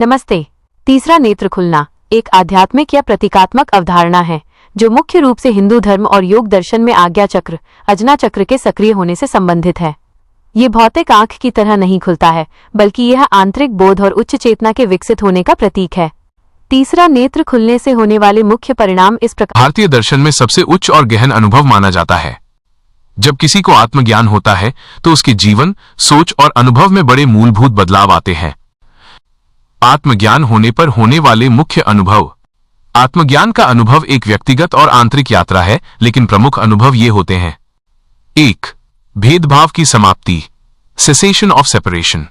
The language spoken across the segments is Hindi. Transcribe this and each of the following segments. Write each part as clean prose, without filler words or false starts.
नमस्ते। तीसरा नेत्र खुलना एक आध्यात्मिक या प्रतीकात्मक अवधारणा है जो मुख्य रूप से हिंदू धर्म और योग दर्शन में आज्ञा चक्र, अजना चक्र के सक्रिय होने से संबंधित है। ये भौतिक आंख की तरह नहीं खुलता है, बल्कि यह आंतरिक बोध और उच्च चेतना के विकसित होने का प्रतीक है। तीसरा नेत्र खुलने से होने वाले मुख्य परिणाम इस प्रकार। भारतीय दर्शन में सबसे उच्च और गहन अनुभव माना जाता है। जब किसी को आत्मज्ञान होता है तो उसके जीवन, सोच और अनुभव में बड़े मूलभूत बदलाव आते हैं। आत्मज्ञान होने पर होने वाले मुख्य अनुभव। आत्मज्ञान का अनुभव एक व्यक्तिगत और आंतरिक यात्रा है, लेकिन प्रमुख अनुभव ये होते हैं। 1. भेदभाव की समाप्ति, सेसेशन ऑफ सेपरेशन।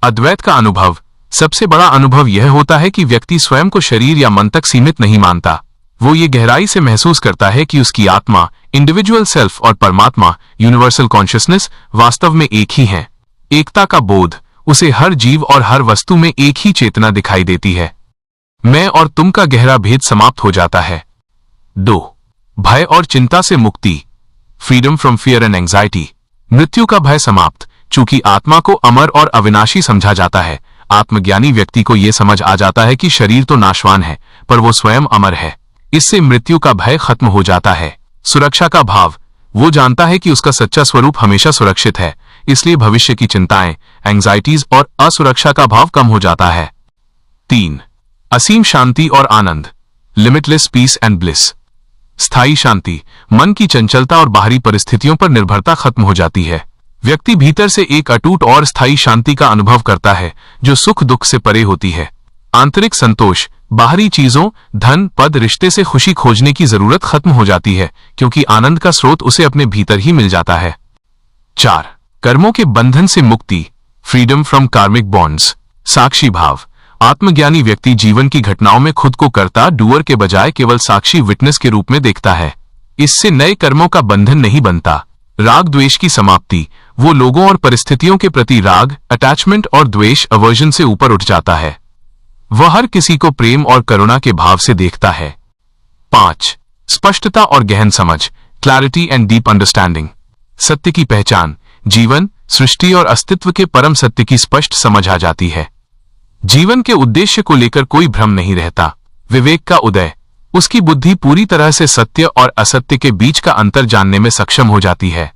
अद्वैत का अनुभव। सबसे बड़ा अनुभव यह होता है कि व्यक्ति स्वयं को शरीर या मन तक सीमित नहीं मानता। वो ये गहराई से महसूस करता है कि उसकी आत्मा, इंडिविजुअल सेल्फ, और परमात्मा, यूनिवर्सल कॉन्शियसनेस, वास्तव में एक ही हैं। एकता का बोध। उसे हर जीव और हर वस्तु में एक ही चेतना दिखाई देती है। मैं और तुम का गहरा भेद समाप्त हो जाता है। 2. भय और चिंता से मुक्ति, freedom from fear and anxiety. मृत्यु का भय समाप्त। चूंकि आत्मा को अमर और अविनाशी समझा जाता है, आत्मज्ञानी व्यक्ति को यह समझ आ जाता है कि शरीर तो नाशवान है, पर वो स्वयं अमर है। इससे मृत्यु का भय खत्म हो जाता है। सुरक्षा का भाव। वो जानता है कि उसका सच्चा स्वरूप हमेशा सुरक्षित है, इसलिए भविष्य की चिंताएं, एंजाइटीज और असुरक्षा का भाव कम हो जाता है। 3. असीम शांति और आनंद, लिमिटलेस पीस एंड ब्लिस। स्थायी शांति। मन की चंचलता और बाहरी परिस्थितियों पर निर्भरता खत्म हो जाती है। व्यक्ति भीतर से एक अटूट और स्थायी शांति का अनुभव करता है, जो सुख दुख से परे होती है। आंतरिक संतोष। बाहरी चीजों, धन, पद, रिश्ते से खुशी खोजने की जरूरत खत्म हो जाती है, क्योंकि आनंद का स्रोत उसे अपने भीतर ही मिल जाता है। 4. कर्मों के बंधन से मुक्ति, फ्रीडम फ्रॉम कार्मिक बॉन्ड्स। साक्षी भाव। आत्मज्ञानी व्यक्ति जीवन की घटनाओं में खुद को कर्ता, डूअर के बजाय केवल साक्षी, विटनेस के रूप में देखता है। इससे नए कर्मों का बंधन नहीं बनता। राग द्वेष की समाप्ति। वो लोगों और परिस्थितियों के प्रति राग, अटैचमेंट और द्वेष, अवर्जन से ऊपर उठ जाता है। वह हर किसी को प्रेम और करुणा के भाव से देखता है। 5. स्पष्टता और गहन समझ, क्लैरिटी एंड डीप अंडरस्टैंडिंग। सत्य की पहचान। जीवन, सृष्टि और अस्तित्व के परम सत्य की स्पष्ट समझ आ जाती है। जीवन के उद्देश्य को लेकर कोई भ्रम नहीं रहता। विवेक का उदय। उसकी बुद्धि पूरी तरह से सत्य और असत्य के बीच का अंतर जानने में सक्षम हो जाती है।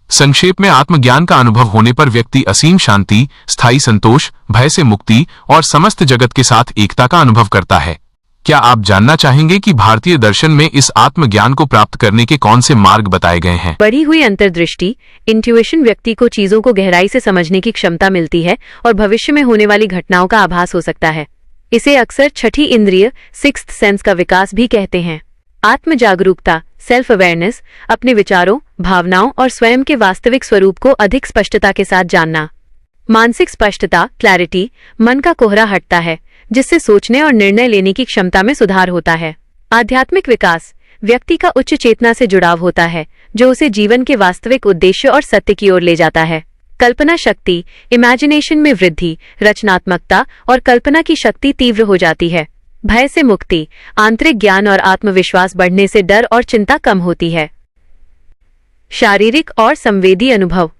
संक्षेप में, आत्मज्ञान का अनुभव होने पर व्यक्ति असीम शांति, स्थायी संतोष, भय से मुक्ति और समस्त जगत के साथ एकता का अनुभव करता है। क्या आप जानना चाहेंगे कि भारतीय दर्शन में इस आत्मज्ञान को प्राप्त करने के कौन से मार्ग बताए गए हैं? बढ़ी हुई अंतर्दृष्टि, इंट्यूइशन। व्यक्ति को चीजों को गहराई से समझने की क्षमता मिलती है और भविष्य में होने वाली घटनाओं का आभास हो सकता है। इसे अक्सर छठी इंद्रिय, सिक्स्थ सेंस का विकास भी कहते हैं। आत्म जागरूकता, सेल्फ अवेयरनेस। अपने विचारों, भावनाओं और स्वयं के वास्तविक स्वरूप को अधिक स्पष्टता के साथ जानना। मानसिक स्पष्टता, क्लैरिटी। मन का कोहरा हटता है, जिससे सोचने और निर्णय लेने की क्षमता में सुधार होता है। आध्यात्मिक विकास। व्यक्ति का उच्च चेतना से जुड़ाव होता है, जो उसे जीवन के वास्तविक उद्देश्य और सत्य की ओर ले जाता है। कल्पना शक्ति, इमेजिनेशन में वृद्धि। रचनात्मकता और कल्पना की शक्ति तीव्र हो जाती है। भय से मुक्ति। आंतरिक ज्ञान और आत्मविश्वास बढ़ने से डर और चिंता कम होती है। शारीरिक और संवेदी अनुभव।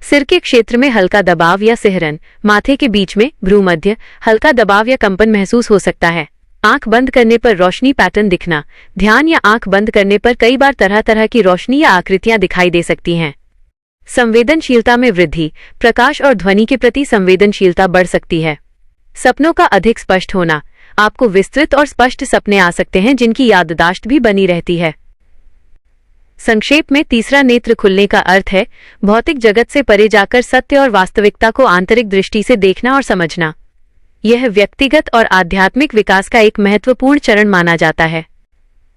सिर के क्षेत्र में हल्का दबाव या सिहरन। माथे के बीच में, भ्रूमध्य, हल्का दबाव या कंपन महसूस हो सकता है। आंख बंद करने पर रोशनी पैटर्न दिखना। ध्यान या आंख बंद करने पर कई बार तरह तरह की रोशनी या आकृतियां दिखाई दे सकती हैं। संवेदनशीलता में वृद्धि। प्रकाश और ध्वनि के प्रति संवेदनशीलता बढ़ सकती है। सपनों का अधिक स्पष्ट होना। आपको विस्तृत और स्पष्ट सपने आ सकते हैं, जिनकी याददाश्त भी बनी रहती है। संक्षेप में, तीसरा नेत्र खुलने का अर्थ है भौतिक जगत से परे जाकर सत्य और वास्तविकता को आंतरिक दृष्टि से देखना और समझना। यह व्यक्तिगत और आध्यात्मिक विकास का एक महत्वपूर्ण चरण माना जाता है।